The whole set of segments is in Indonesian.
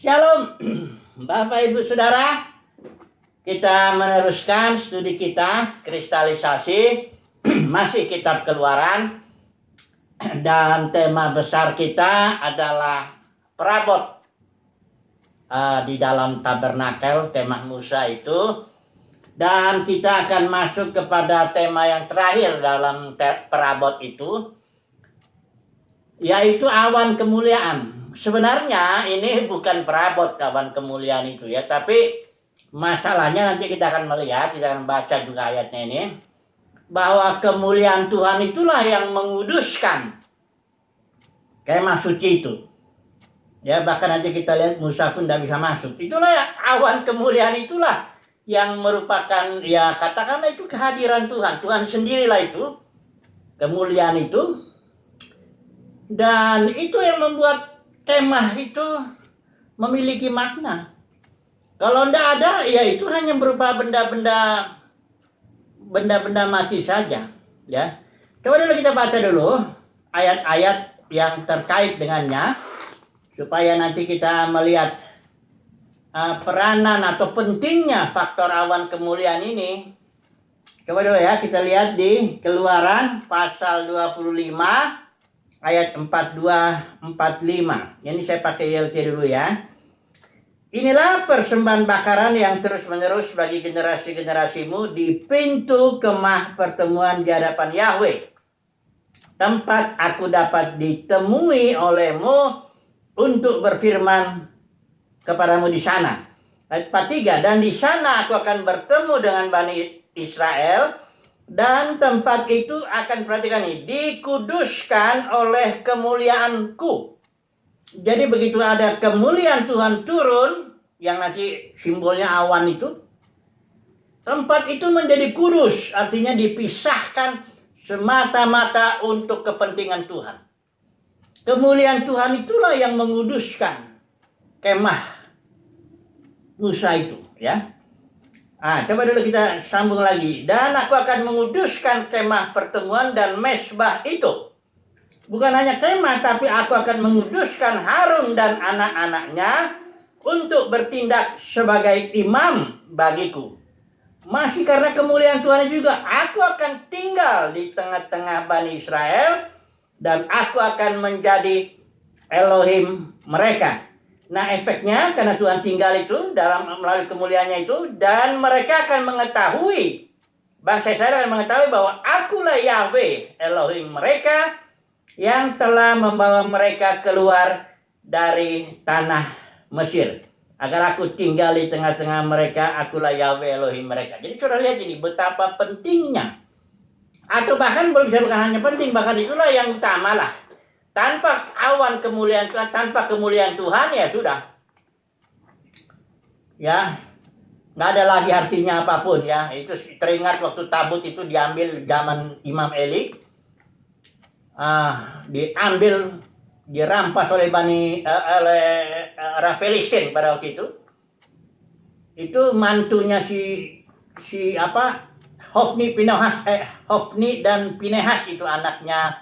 Shalom, Bapak Ibu Saudara. Kita meneruskan studi kita kristalisasi masih kitab Keluaran, dan tema besar kita adalah perabot di dalam tabernakel kemah Musa itu. Dan kita akan masuk kepada tema yang terakhir dalam perabot itu, yaitu awan kemuliaan. Sebenarnya ini bukan perabot awan kemuliaan itu ya, tapi masalahnya nanti kita akan melihat, kita akan baca juga ayatnya ini, bahwa kemuliaan Tuhan itulah yang menguduskan kemah suci itu. Ya, bahkan nanti kita lihat Musa pun tidak bisa masuk. Itulah awan kemuliaan itulah yang merupakan, ya katakanlah itu kehadiran Tuhan. Tuhan sendirilah itu, kemuliaan itu. Dan itu yang membuat kemah itu memiliki makna. Kalau tidak ada, ya itu hanya berupa benda-benda mati saja. Ya, coba dulu kita baca dulu ayat-ayat yang terkait dengannya, supaya nanti kita melihat peranan atau pentingnya faktor awan kemuliaan ini. Coba dulu ya, kita lihat di Keluaran pasal 25 ayat 42-45. Ini saya pakai YLT dulu ya. Inilah persembahan bakaran yang terus-menerus bagi generasi-generasimu di pintu kemah pertemuan di hadapan Yahweh, tempat aku dapat ditemui olehmu untuk berfirman kepadamu di sana. Ayat 43, dan di sana aku akan bertemu dengan Bani Israel, dan tempat itu akan, perhatikan ini, dikuduskan oleh kemuliaanku. Jadi begitu ada kemuliaan Tuhan turun, yang nanti simbolnya awan itu, tempat itu menjadi kudus, artinya dipisahkan semata-mata untuk kepentingan Tuhan. Kemuliaan Tuhan itulah yang menguduskan kemah Musa itu, ya. Coba dulu kita sambung lagi. Dan aku akan menguduskan kemah pertemuan dan mesbah itu. Bukan hanya kemah, tapi aku akan menguduskan Harun dan anak-anaknya untuk bertindak sebagai imam bagiku. Masih karena kemuliaan Tuhan juga, aku akan tinggal di tengah-tengah Bani Israel, dan aku akan menjadi Elohim mereka. Nah, efeknya karena Tuhan tinggal itu melalui kemuliaannya itu, dan mereka akan mengetahui, bangsa Israel akan mengetahui bahwa akulah Yahweh Elohim mereka yang telah membawa mereka keluar dari tanah Mesir, agar aku tinggal di tengah-tengah mereka. Akulah Yahweh Elohim mereka. Jadi saudara lihat ini betapa pentingnya, atau bahkan bukan hanya penting, bahkan itulah yang utama lah. Tanpa awan kemuliaan Tuhan, tanpa kemuliaan Tuhan, ya sudah. Ya, nggak ada lagi artinya apapun ya. Itu teringat waktu tabut itu diambil zaman Imam Eli. Diambil, dirampas oleh Filistin pada waktu itu. Itu mantunya Hofni dan Pinehas, itu anaknya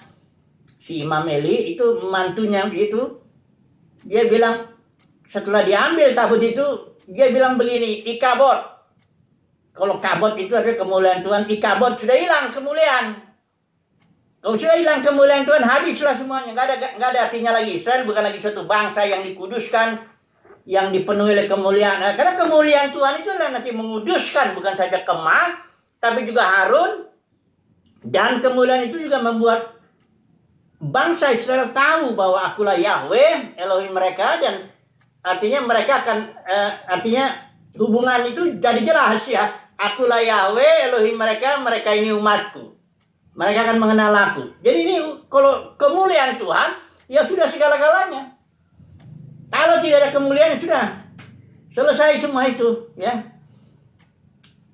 si Imam Eli, itu mantunya itu. Dia bilang setelah diambil tabut itu, dia bilang begini, Ikabod. Kalau kabot itu adalah kemuliaan Tuhan, Ikabod, sudah hilang kemuliaan. Kalau sudah hilang kemuliaan Tuhan, habislah semuanya, nggak ada artinya lagi. Israel bukan lagi suatu bangsa yang dikuduskan, yang dipenuhi oleh kemuliaan. Karena kemuliaan Tuhan itu adalah nanti menguduskan bukan saja kemah, tapi juga Harun. Dan kemuliaan itu juga membuat bangsa Israel tahu bahwa akulah Yahweh Elohim mereka, dan artinya mereka akan artinya hubungan itu jadi jelas ya. Akulah Yahweh Elohim mereka, mereka ini umatku. Mereka akan mengenal aku. Jadi ini kalau kemuliaan Tuhan, ya sudah segala-galanya. Kalau tidak ada kemuliaan, sudah selesai semua itu, ya.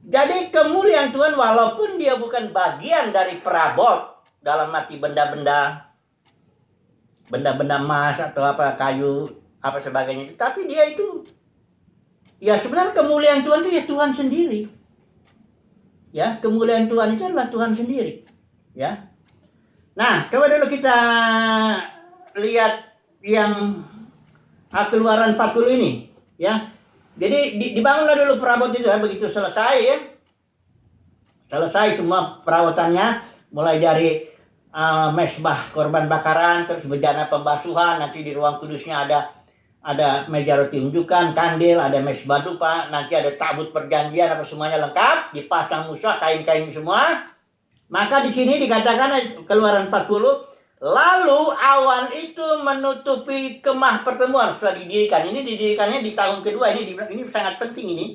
Jadi kemuliaan Tuhan, walaupun dia bukan bagian dari perabot dalam arti benda-benda emas atau apa, kayu apa sebagainya, tapi dia itu, ya sebenarnya kemuliaan Tuhan itu ya Tuhan sendiri. Ya, kemuliaan Tuhan itu adalah Tuhan sendiri. Ya. Nah, coba dulu kita lihat yang Keluaran 40 ini, ya. Jadi dibangunlah dulu perabot itu ya, begitu selesai ya. Selesai semua perawatannya, mulai dari mesbah korban bakaran, terus bejana pembasuhan, nanti di ruang kudusnya ada meja roti unjukan, kandil, ada mesbah dupa, nanti ada tabut perjanjian, apa semuanya lengkap, dipasang musah, kain-kain semua. Maka di sini dikatakan Keluaran 40, lalu awan itu menutupi kemah pertemuan setelah didirikan. Ini didirikannya di tahun kedua, ini sangat penting ini.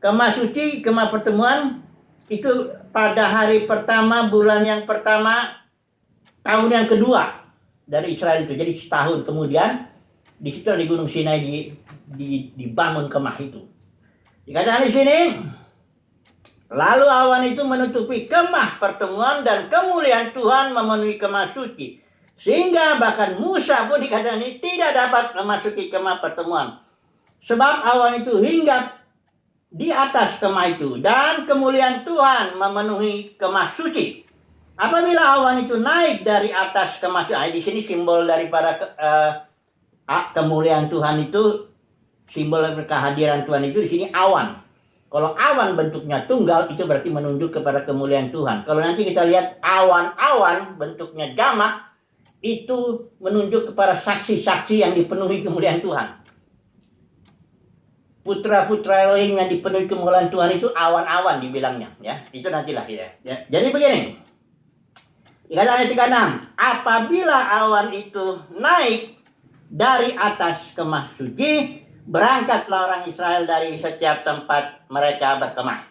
Kemah suci, kemah pertemuan itu pada hari pertama, bulan yang pertama, tahun yang kedua dari Israel itu. Jadi setahun kemudian di situ di Gunung Sinai dibangun kemah itu. Dikatakan di sini, lalu awan itu menutupi kemah pertemuan dan kemuliaan Tuhan memenuhi kemah suci. Sehingga bahkan Musa pun dikatakan ini tidak dapat memasuki kemah pertemuan. Sebab awan itu hinggap di atas kemah itu dan kemuliaan Tuhan memenuhi kemah suci. Apabila awan itu naik dari atas kemah suci, di sini simbol daripada kemuliaan Tuhan itu, simbol kehadiran Tuhan itu di sini awan. Kalau awan bentuknya tunggal itu berarti menunjuk kepada kemuliaan Tuhan. Kalau nanti kita lihat awan-awan bentuknya jamak itu menunjuk kepada saksi-saksi yang dipenuhi kemuliaan Tuhan. Putra-putra Elohim yang dipenuhi kemuliaan Tuhan itu awan-awan dibilangnya, ya. Itu nantilah ya. Jadi begini. Dikatakan ayat 36, apabila awan itu naik dari atas kemah suci, berangkatlah orang Israel dari setiap tempat mereka berkemah.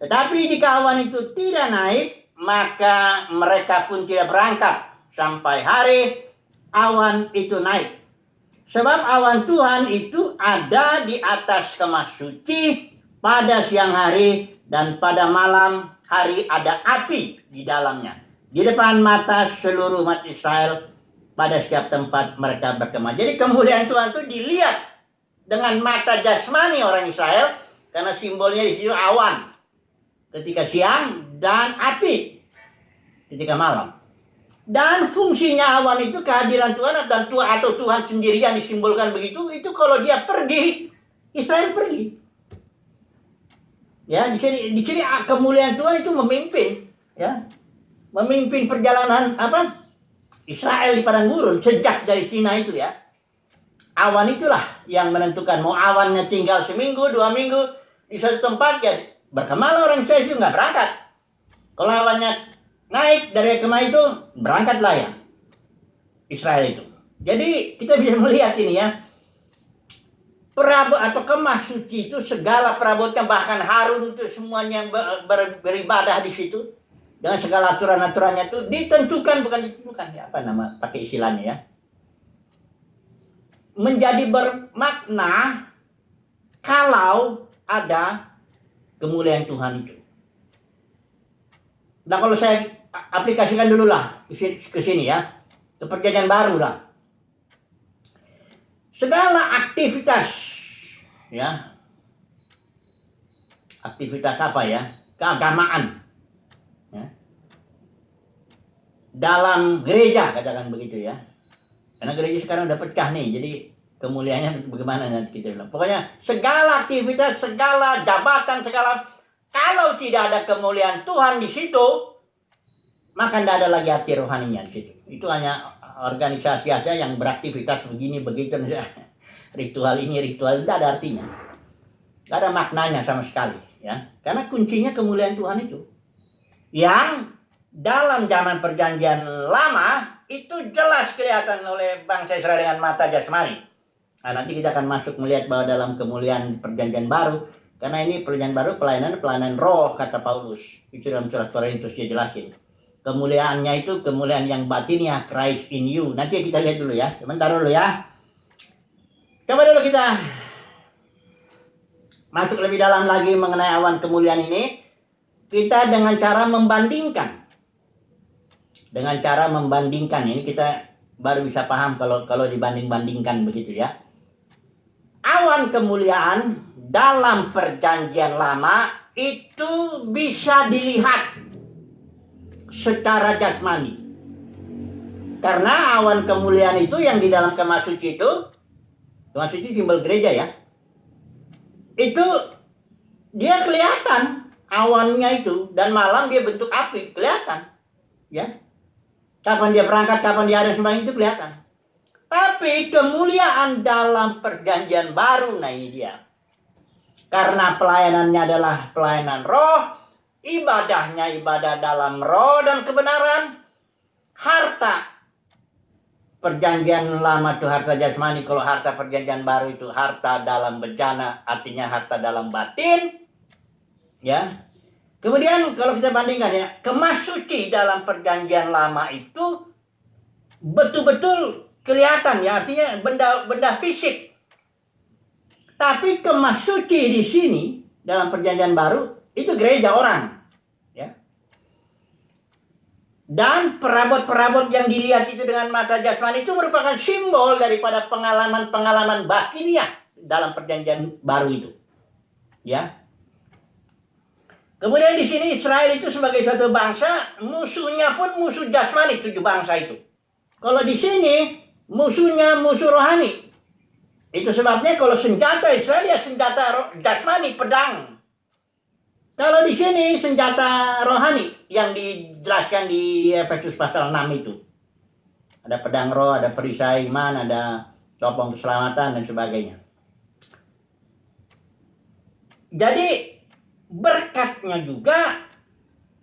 Tetapi jika awan itu tidak naik, maka mereka pun tidak berangkat sampai hari awan itu naik. Sebab awan Tuhan itu ada di atas kemah suci pada siang hari, dan pada malam hari ada api di dalamnya, di depan mata seluruh umat Israel pada setiap tempat mereka berkemah. Jadi kemuliaan Tuhan itu dilihat dengan mata jasmani orang Israel, karena simbolnya di situ awan ketika siang dan api ketika malam. Dan fungsinya awan itu kehadiran Tuhan atau Tuhan sendiri yang disimbolkan begitu. Itu kalau dia pergi, Israel pergi. Ya, di sini kemuliaan Tuhan itu memimpin, ya, memimpin perjalanan Israel di padang gurun sejak dari Sinai itu ya. Awan itulah yang menentukan mau awannya tinggal seminggu, 2 minggu di satu tempat, ya berkemahlah orang Israel itu nggak berangkat. Kalau awannya naik dari kemah itu, berangkatlah ya Israel itu. Jadi kita bisa melihat ini ya, perabot atau kemah suci itu segala perabotnya, bahkan Harun itu semuanya yang beribadah di situ dengan segala aturan-aturannya itu bukan ditentukan ya, pakai istilahnya ya, menjadi bermakna kalau ada kemuliaan Tuhan itu. Nah, kalau saya aplikasikan dulu lah ke sini ya, ke perjanjian baru lah. Segala aktivitas ya, aktivitas apa ya, keagamaan ya, dalam gereja, katakan begitu ya, karena gereja sekarang udah pecah nih, jadi kemuliaannya bagaimana nanti kita bilang. Pokoknya segala aktivitas, segala jabatan, kalau tidak ada kemuliaan Tuhan di situ, maka tidak ada lagi arti rohaninya di situ. Itu hanya organisasi aja yang beraktivitas begini begitu, ritual ini ritual, tidak ada artinya, tidak ada maknanya sama sekali ya. Karena kuncinya kemuliaan Tuhan itu, yang dalam zaman perjanjian lama itu jelas kelihatan oleh bangsa Israel dengan mata jasmani. Nah, nanti kita akan masuk melihat bahwa dalam kemuliaan perjanjian baru, karena ini perjanjian baru pelayanan roh, kata Paulus itu dalam surat Korintus dia jelasin. Kemuliaannya itu kemuliaan yang batinnya, Christ in you. Nanti kita lihat dulu ya, sebentar dulu ya. Coba dulu kita masuk lebih dalam lagi mengenai awan kemuliaan ini. Kita dengan cara membandingkan. Dengan cara membandingkan ini kita baru bisa paham kalau dibanding-bandingkan begitu ya. Awan kemuliaan dalam perjanjian lama itu bisa dilihat secara jasmani. Karena awan kemuliaan itu yang di dalam kemah suci itu Tuhan suci simbol gereja ya. Itu dia kelihatan awannya itu, dan malam dia bentuk api, kelihatan. Ya. Kapan dia berangkat, kapan dia ada semuanya itu kelihatan. Tapi kemuliaan dalam perjanjian baru, nah ini dia. Karena pelayanannya adalah pelayanan roh, ibadahnya ibadah dalam roh dan kebenaran, harta perjanjian lama itu harta jasmani, kalau harta perjanjian baru itu harta dalam bejana, artinya harta dalam batin. Ya. Kemudian kalau kita bandingkan ya, kemas suci dalam perjanjian lama itu betul-betul kelihatan ya, artinya benda fisik. Tapi kemas suci di sini dalam perjanjian baru itu gereja orang, ya. Dan perabot-perabot yang dilihat itu dengan mata jasmani itu merupakan simbol daripada pengalaman-pengalaman batiniah dalam perjanjian baru itu, ya. Kemudian di sini Israel itu sebagai suatu bangsa, musuhnya pun musuh jasmani, 7 bangsa itu. Kalau di sini musuhnya musuh rohani. Itu sebabnya kalau senjata Israel ya senjata jasmani, pedang. Kalau di sini senjata rohani yang dijelaskan di Efesus pasal 6 itu. Ada pedang roh, ada perisai iman, ada topeng keselamatan dan sebagainya. Jadi berkatnya juga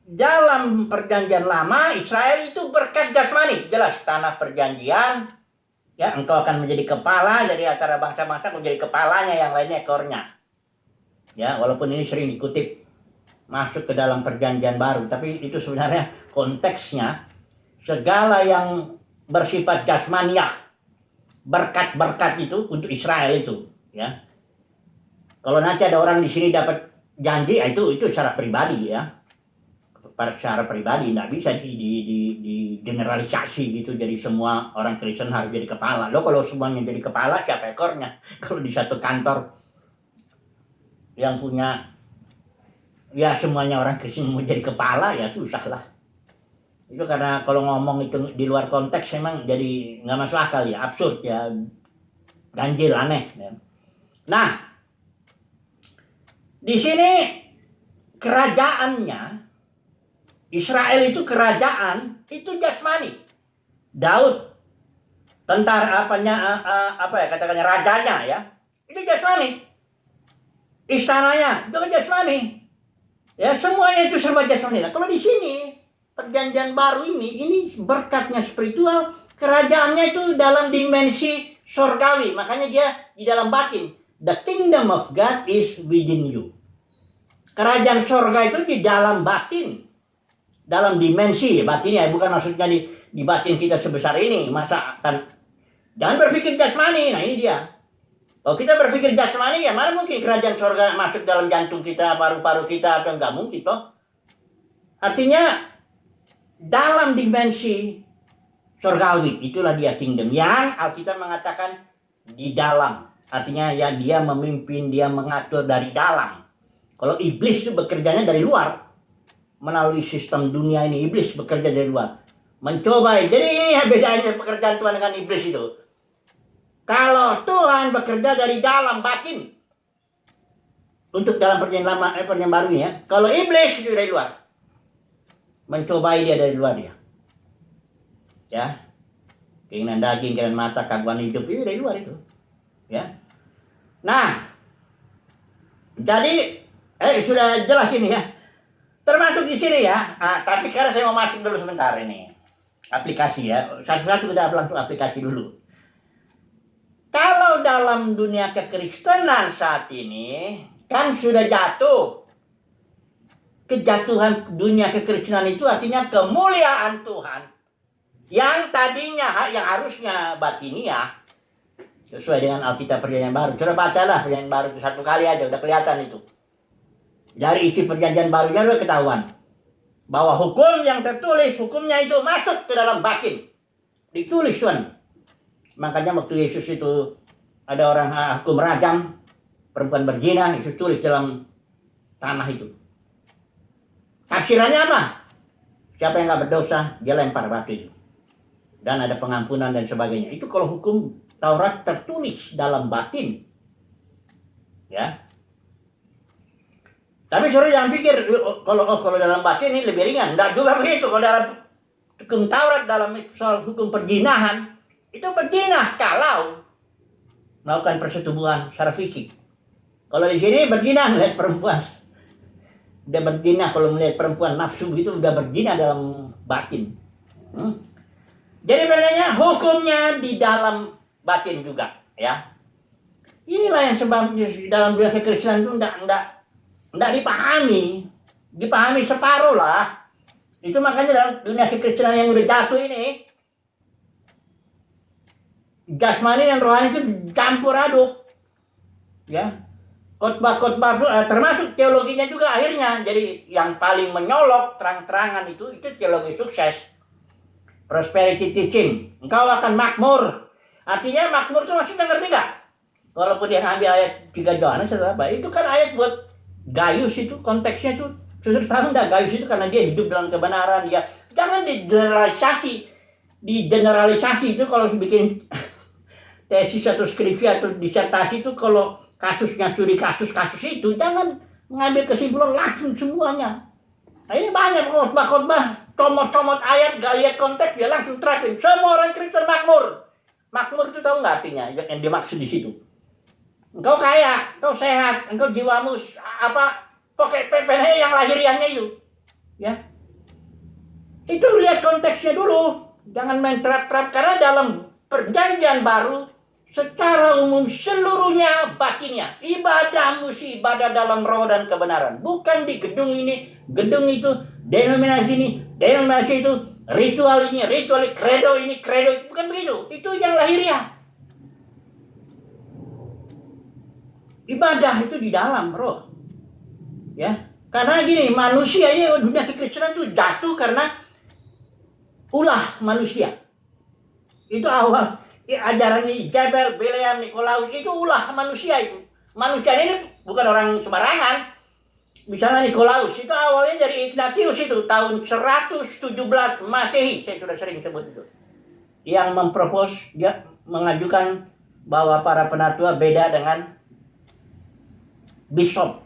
dalam perjanjian lama Israel itu berkat jasmani, jelas tanah perjanjian, ya, engkau akan menjadi kepala dari antara bangsa-bangsa, menjadi kepalanya, yang lainnya ekornya. Ya, walaupun ini sering dikutip masuk ke dalam perjanjian baru, tapi itu sebenarnya konteksnya segala yang bersifat jasmaniah, berkat-berkat itu untuk Israel itu, ya. Kalau nanti ada orang di sini dapat janji, itu secara pribadi ya, secara pribadi, nggak bisa di generalisasi gitu. Jadi semua orang Kristen harus jadi kepala. Lo kalau semuanya jadi kepala, siapa ekornya? Kalau di satu kantor yang punya ya semuanya orang Kristen mau jadi kepala, ya susah lah. Itu karena kalau ngomong itu di luar konteks memang jadi nggak masuk akal ya, absurd ya, ganjil, aneh ya. Nah, di sini kerajaannya Israel itu kerajaan itu jasmani. Daud tentara katakannya rajanya ya, itu jasmani. Istananya juga jasmani. Ya, semuanya itu serba jasmani. Nah, kalau di sini perjanjian baru ini berkatnya spiritual, kerajaannya itu dalam dimensi surgawi, makanya dia di dalam batin. The kingdom of God is within you. Kerajaan surga itu di dalam batin, dalam dimensi batinnya, bukan maksudnya di batin kita sebesar ini. Masa kan, jangan berpikir jasmani. Nah ini dia. Kalau kita berpikir jasmani, ya mana mungkin kerajaan surga masuk dalam jantung kita, paru-paru kita, atau enggak mungkin toh. Artinya dalam dimensi surgawi, itulah dia kingdom yang Alkitab mengatakan di dalam. Artinya ya dia memimpin, dia mengatur dari dalam. Kalau iblis itu bekerjanya dari luar, melalui sistem dunia ini, iblis bekerja dari luar, mencoba. Jadi ini bedanya pekerjaan Tuhan dengan iblis itu. Kalau Tuhan bekerja dari dalam batin, untuk dalam perjanjian lama, perjanjian baru ya. Kalau iblis itu dari luar, mencobai dia dari luar dia. Ya, keinginan daging, keinginan mata, kagauan hidup itu dari luar itu. Ya. Nah, jadi sudah jelas ini ya. Termasuk di sini ya. Nah, tapi sekarang saya mau masuk dulu sebentar ini. Aplikasi ya. Satu-satu kita langsung aplikasi dulu. Kalau dalam dunia kekristenan saat ini kan sudah jatuh. Kejatuhan dunia kekristenan itu artinya kemuliaan Tuhan yang tadinya, yang harusnya batiniah, sesuai dengan Alkitab perjanjian baru. Coba bacalah perjanjian baru itu satu kali aja, udah kelihatan itu. Dari isi perjanjian barunya udah ketahuan bahwa hukum yang tertulis, hukumnya itu masuk ke dalam batin, ditulis Tuhan. Makanya waktu Yesus itu ada orang hukum rajam perempuan berzina, Yesus tulis dalam tanah itu. Tafsirannya apa? Siapa yang nggak berdosa, dia lempar batu itu. Dan ada pengampunan dan sebagainya. Itu kalau hukum Taurat tertulis dalam batin. Ya. Tapi saudara jangan pikir kalau dalam batin ini lebih ringan. Enggak juga begitu. Kalau dalam hukum Taurat, dalam soal hukum perzinahan, itu berzina kalau melakukan persetubuhan secara fisik. Kalau di sini berzina melihat perempuan. Udah berzina kalau melihat perempuan nafsu itu udah berzina dalam batin. Jadi sebenarnya hukumnya di dalam batin juga, ya. Inilah yang sebabnya dalam dunia kekristenan itu enggak dipahami separuh lah. Itu makanya dalam dunia kekristenan yang udah jatuh ini, jasmani dan rohani itu campur aduk, ya. Khotbah termasuk teologinya juga akhirnya jadi yang paling menyolok terang-terangan itu teologi sukses, prosperity teaching. Engkau akan makmur. Artinya makmur itu maksudnya ngerti gak? Walaupun dia ngambil ayat 3 Yohanes atau apa, itu kan ayat buat Gaius, itu konteksnya itu sudah tahu enggak? Gaius itu karena dia hidup dalam kebenaran. Dia jangan digeneralisasi itu kalau bikin tesis atau skripsi atau disertasi itu, kalau kasusnya studi kasus itu jangan mengambil kesimpulan langsung semuanya. Nah, ini banyak khotbah comot ayat, gak lihat konteks, dia langsung terapin. Semua orang Kristen makmur. Makmur itu tahu nggak artinya yang dimaksud di situ? Engkau kaya, engkau sehat, engkau jiwamu pakai PPN yang lahiriannya itu, ya. Itu lihat konteksnya dulu, jangan main terap-terap, karena dalam perjanjian baru secara umum seluruhnya batinnya ibadah mesti ibadah dalam roh dan kebenaran, bukan di gedung ini, gedung itu, denominasi ini, denominasi itu, ritual ini, kredo ini, kredo itu, bukan begitu. Itu yang lahiriah. Ibadah itu di dalam roh, ya. Karena gini, manusia ini, dunia kekristenan itu jatuh karena ulah manusia. Itu awal ajaran ini, Jebel, Bileam, Nikolaus, itu ulah manusia itu. Manusia ini bukan orang sembarangan. Misalnya Nikolaus, itu awalnya dari Ignatius itu, tahun 117 Masehi, saya sudah sering sebut itu. Yang mempropos, dia mengajukan bahwa para penatua beda dengan bishop.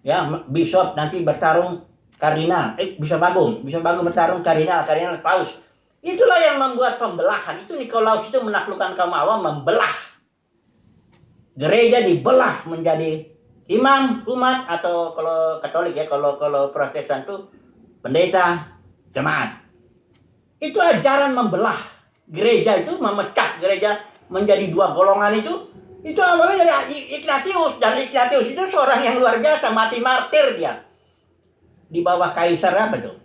Ya, bishop nanti bertarung kardinal, bisa bagung bertarung kardinal paus. Itulah yang membuat pembelahan. Itu Nikolaus itu menaklukkan kaum awam, membelah. Gereja dibelah menjadi imam, umat, atau kalau Katolik ya, kalau Protestan itu pendeta, jemaat. Itu ajaran membelah. Gereja itu memecah gereja menjadi 2 golongan itu awalnya dari Ignatius. Dan Ignatius itu seorang yang luar biasa, mati martir dia. Di bawah kaisar apa tuh?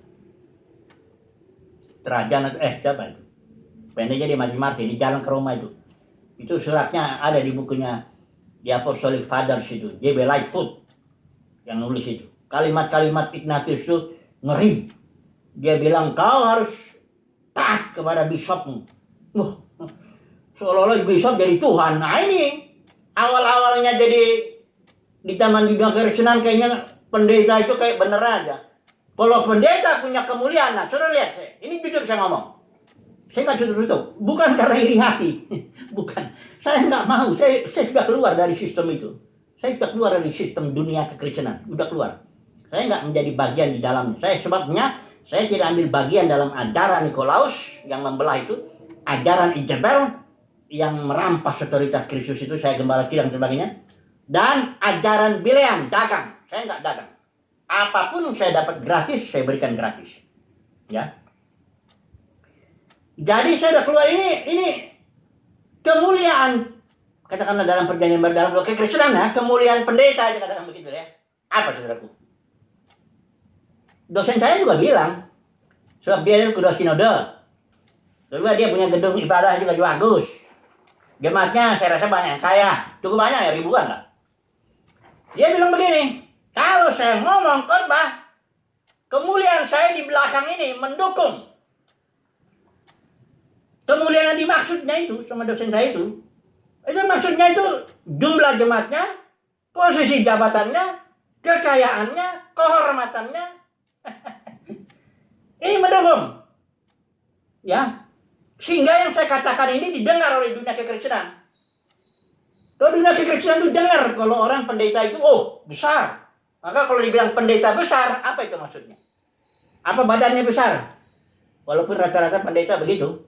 Trajan siapa itu? Pendeknya dia mati martir di jalan ke Roma itu. Itu suratnya ada di bukunya The Apostolic Fathers itu, J.B. Lightfoot yang nulis itu. Kalimat-kalimat Ignatius itu ngeri. Dia bilang kau harus taat kepada bishopmu. Seolah-olah bishop jadi Tuhan. Nah ini awal-awalnya jadi di zaman di dunia kekristenan kayaknya pendeta itu kayak bener aja. Kalau pendeta punya kemuliaan, nah saudara lihat, ini jujur saya ngomong. Saya nggak tutup-tutup, bukan karena iri hati, bukan. Saya nggak mau, saya sudah keluar dari sistem itu. Saya sudah keluar dari sistem dunia kekristenan, sudah keluar. Saya nggak menjadi bagian di dalamnya. Saya tidak ambil bagian dalam ajaran Nikolaus yang membelah itu, ajaran Isabel yang merampas otoritas Kristus itu, saya gembala dan sebagainya. Dan ajaran Bileam, dagang. Saya nggak dagang. Apapun saya dapat gratis, saya berikan gratis. Ya. Jadi saya sudah keluar ini kemuliaan, katakanlah dalam perjanjian baru, dalam kekristenan ya, kemuliaan pendeta aja katakan begitu ya. Apa saudaraku? Dosen saya juga bilang, sebab dia itu kedua sinode. Kedua dia punya gedung ibadah juga bagus. Jemaatnya saya rasa banyak yang kaya, cukup banyak ya, ribuan lah. Dia bilang begini, kalau saya ngomong khotbah, kemuliaan saya di belakang ini mendukung kemuliaan yang dimaksudnya itu sama dosen saya itu. Itu maksudnya itu jumlah jemaatnya, posisi jabatannya, kekayaannya, kehormatannya. Ini mendukung. Ya. Sehingga yang saya katakan ini didengar oleh dunia kekristenan. Kalau dunia kekristenan itu dengar kalau orang pendeta itu, oh besar. Maka kalau dibilang pendeta besar, apa itu maksudnya? Apa badannya besar? Walaupun rata-rata pendeta begitu.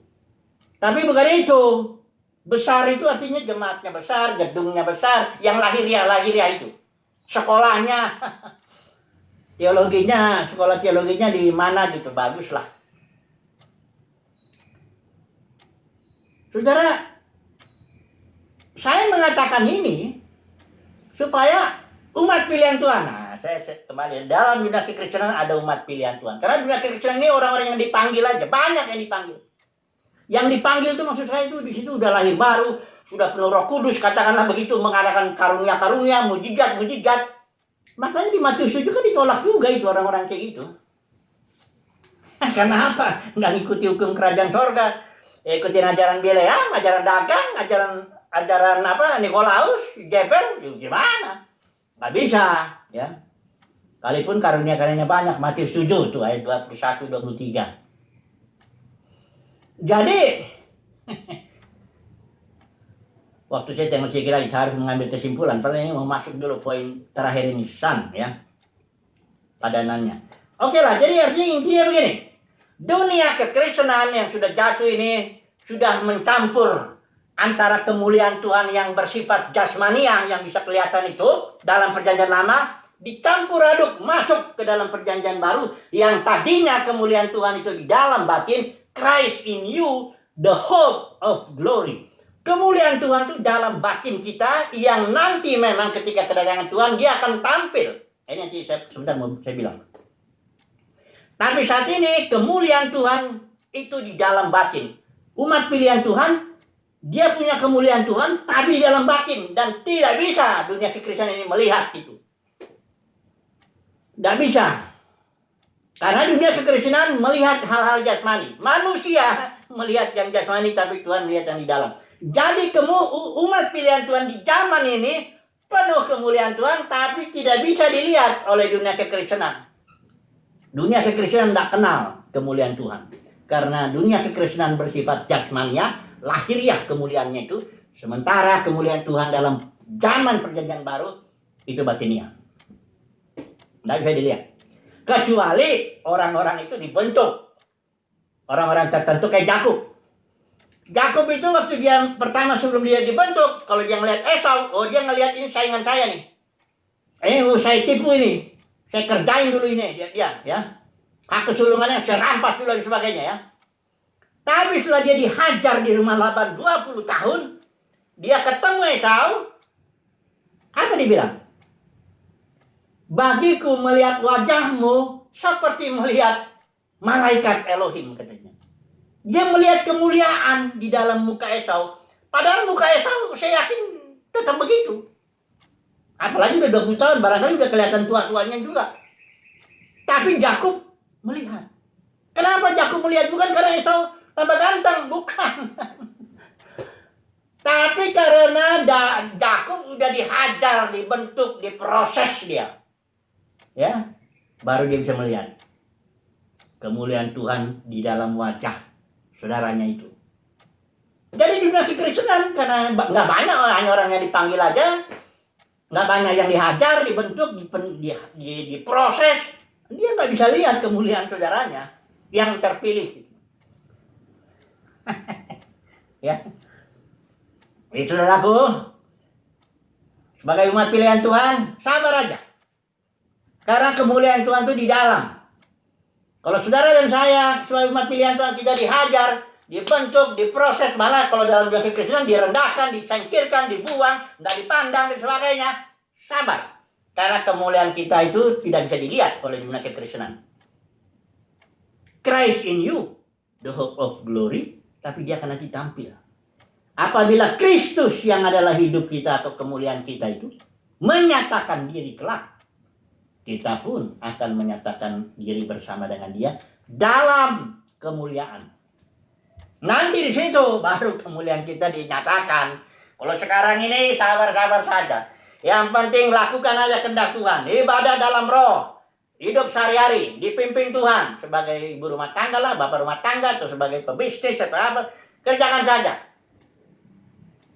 Tapi bukan itu. Besar itu artinya jemaatnya besar, gedungnya besar, yang lahiriah itu. Sekolahnya, teologinya, sekolah teologinya di mana gitu, bagus lah. Saudara, saya mengatakan ini supaya umat pilihan Tuhan. Nah, saya kembali, dalam dunia kekristenan ada umat pilihan Tuhan. Karena dunia kekristenan ini orang-orang yang dipanggil aja, banyak yang dipanggil. Yang dipanggil itu maksud saya itu di situ udah lahir baru, sudah penuh Roh Kudus, katakanlah begitu, mengadakan karunia-karunia, mujizat-mujizat. Makanya di Matius 7 kan ditolak juga itu orang-orang kayak gitu. Karena apa? Nggak ngikuti hukum kerajaan sorga. Ikutin ajaran Bileam, ajaran dagang, ajaran apa, Nikolaus, Jebel, gimana? Nggak bisa, ya. Kalaupun karunia-karunia banyak, Matius 7 tuh ayat 21, 23. Jadi, waktu saya tengok kira saya harus mengambil kesimpulan. Padahal ini mau masuk dulu poin terakhir ini, San, ya. Padanannya. Oke lah, jadi artinya intinya begini. Dunia kekristenan yang sudah jatuh ini sudah mencampur antara kemuliaan Tuhan yang bersifat jasmania yang bisa kelihatan itu dalam perjanjian lama, dicampur aduk masuk ke dalam perjanjian baru yang tadinya kemuliaan Tuhan itu di dalam batin, Christ in you, the hope of glory. Kemuliaan Tuhan itu dalam batin kita yang nanti memang ketika kedatangan Tuhan dia akan tampil. Ini nanti sebentar mau saya bilang. Tapi saat ini kemuliaan Tuhan itu di dalam batin. Umat pilihan Tuhan, dia punya kemuliaan Tuhan tapi di dalam batin. Dan tidak bisa dunia kekristenan ini melihat itu. Tidak bisa. Karena dunia kekristenan melihat hal-hal jasmani. Manusia melihat yang jasmani tapi Tuhan melihat yang di dalam. Jadi umat pilihan Tuhan di zaman ini penuh kemuliaan Tuhan tapi tidak bisa dilihat oleh dunia kekristenan. Dunia kekristenan tidak kenal kemuliaan Tuhan. Karena dunia kekristenan bersifat jasmania, lahiriah kemuliaannya itu. Sementara kemuliaan Tuhan dalam zaman perjanjian baru itu batiniah. Tidak bisa dilihat. Kecuali orang-orang itu dibentuk. Orang-orang tertentu kayak Yakub. Yakub itu waktu dia pertama sebelum dia dibentuk, kalau dia ngelihat Esau, oh dia ngelihat ini saingan saya nih. Ini saya tipu ini. Saya kerjain dulu ini dia ya. Hak kesulungannya saya rampas dulu dan sebagainya ya. Tapi setelah dia dihajar di rumah Laban 20 tahun, dia ketemu Esau. Apa dia bilang? Bagiku melihat wajahmu seperti melihat malaikat Elohim katanya. Dia melihat kemuliaan di dalam muka Esau. Padahal muka Esau saya yakin tetap begitu. Apalagi udah 20 tahun barangkali udah kelihatan tua-tuanya juga. Tapi Yakub melihat. Kenapa Yakub melihat? Bukan karena Esau tambah ganteng, bukan. Tapi karena Yakub udah dihajar, dibentuk, diproses dia. Ya, baru dia bisa melihat kemuliaan Tuhan di dalam wajah saudaranya itu. Jadi dunia kekristenan karena nggak banyak orang yang dipanggil aja, nggak banyak yang dihajar, dibentuk, diproses, dia nggak bisa lihat kemuliaan saudaranya yang terpilih. Ya, itu saudaraku, sebagai umat pilihan Tuhan, sabar aja. Karena kemuliaan Tuhan itu di dalam. Kalau saudara dan saya sebagai umat pilihan Tuhan kita dihajar, dibentuk, diproses, malah kalau dalam dunia kekristenan direndahkan, dicangkirkan, dibuang, nggak dipandang dan sebagainya. Sabar. Karena kemuliaan kita itu tidak bisa dilihat oleh dunia kekristenan. Christ in you, the hope of glory, tapi dia akan nanti tampil. Apabila Kristus yang adalah hidup kita atau kemuliaan kita itu menyatakan diri kelak, kita pun akan menyatakan diri bersama dengan dia dalam kemuliaan. Nanti di situ baru kemuliaan kita dinyatakan. Kalau sekarang ini sabar-sabar saja. Yang penting lakukan aja kehendak Tuhan. Ibadah dalam roh. Hidup sehari-hari. Dipimpin Tuhan. Sebagai ibu rumah tangga lah, bapak rumah tangga, atau sebagai pebisnis atau apa. Kerjakan saja.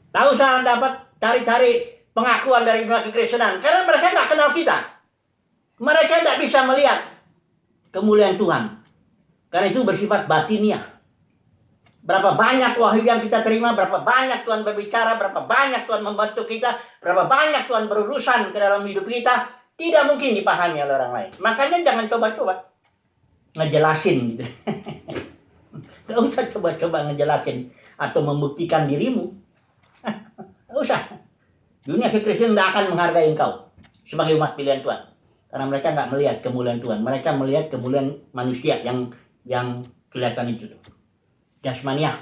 Tak usah dapat cari-cari pengakuan dari dunia kekristenan. Karena mereka nggak kenal kita. Mereka tidak bisa melihat kemuliaan Tuhan. Karena itu bersifat batiniah. Berapa banyak wahyu yang kita terima, berapa banyak Tuhan berbicara, berapa banyak Tuhan membantu kita, berapa banyak Tuhan berurusan ke dalam hidup kita, tidak mungkin dipahami oleh orang lain. Makanya jangan coba-coba ngejelasin gitu. Gak usah coba-coba ngejelasin atau membuktikan dirimu. Gak usah. Dunia kekristenan tidak akan menghargai engkau sebagai umat pilihan Tuhan. Karena mereka nggak melihat kemuliaan Tuhan. Mereka melihat kemuliaan manusia yang kelihatan itu. Jasmaniah.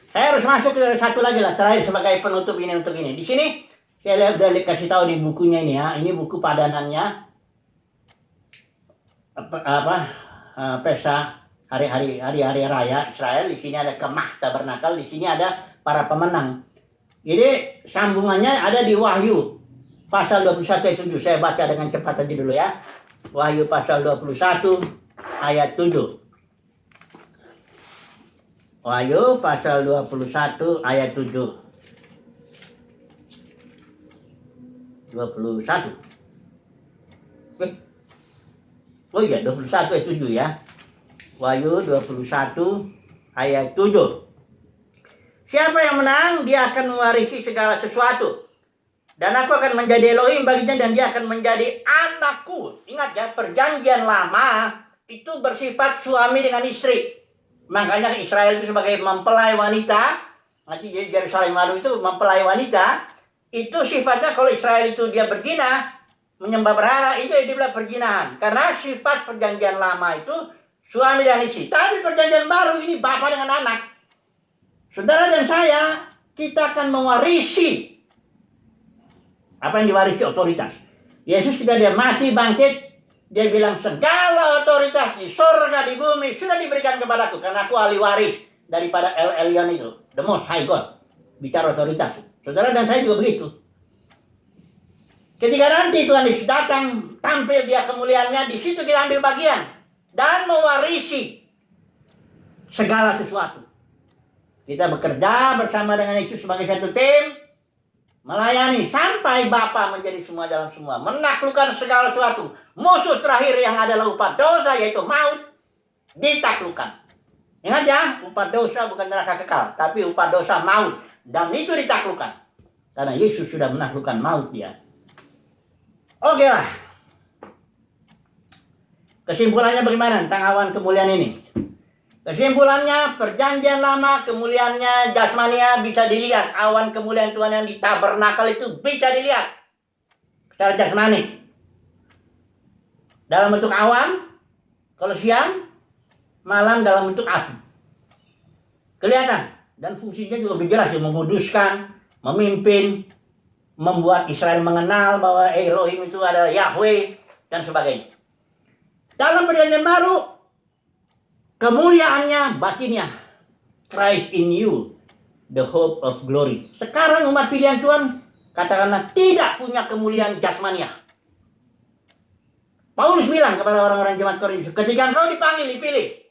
Saya harus masuk ke satu lagi lah, terakhir sebagai penutup ini untuk ini. Di sini saya udah kasih tahu di bukunya ini ya. Ini buku padanannya Pesta hari-hari raya Israel. Di sini ada kemah tabernakal, di sini ada para pemenang. Jadi sambungannya ada di Wahyu pasal 21 ayat 7. Saya baca dengan cepat aja dulu ya. Wahyu pasal 21 ayat 7. Wahyu pasal 21 ayat 7. 21. Oh iya, 21 ayat 7 ya. Wahyu 21 ayat 7. Siapa yang menang, dia akan mewarisi segala sesuatu. Dan aku akan menjadi Elohim baginya dan dia akan menjadi anakku. Ingat ya, perjanjian lama itu bersifat suami dengan istri. Makanya Israel itu sebagai mempelai wanita. Nanti Yerusalem lalu itu mempelai wanita. Itu sifatnya kalau Israel itu dia berzina, menyembah berhala, itu dibilang perzinahan. Karena sifat perjanjian lama itu suami dan istri. Tapi perjanjian baru ini bapak dengan anak. Saudara dan saya, kita akan mewarisi apa yang diwarisi otoritas. Yesus ketika dia mati bangkit, dia bilang segala otoritas di surga di bumi sudah diberikan kepadaku karena aku ahli waris daripada El Elyon itu, the most high God. Bicara otoritas. Saudara dan saya juga begitu. Ketika nanti Tuhan Yesus datang, tampil dia kemuliaannya, di situ kita ambil bagian dan mewarisi segala sesuatu. Kita bekerja bersama dengan Yesus sebagai satu tim, melayani sampai Bapa menjadi semua dalam semua, menaklukkan segala sesuatu. Musuh terakhir yang adalah upah dosa yaitu maut ditaklukkan. Ingat ya, upah dosa bukan neraka kekal, tapi upah dosa maut, dan itu ditaklukkan. Karena Yesus sudah menaklukkan maut dia. Oke lah. Kesimpulannya bagaimana tentang awan kemuliaan ini? Kesimpulannya, perjanjian lama kemuliaannya jasmania bisa dilihat. Awan kemuliaan Tuhan yang di tabernakal itu bisa dilihat secara jasmani. Dalam bentuk awan, kalau siang, malam dalam bentuk api. Kelihatan. Dan fungsinya juga lebih jelas, menguduskan, memimpin, membuat Israel mengenal bahwa Elohim itu adalah Yahweh, dan sebagainya. Dalam perjanjian baru, kemuliaannya batinnya. Christ in you, the hope of glory. Sekarang umat pilihan Tuhan, katakanlah tidak punya kemuliaan jasmania. Paulus bilang kepada orang-orang jemaat Korintus, ketika engkau dipanggil, dipilih,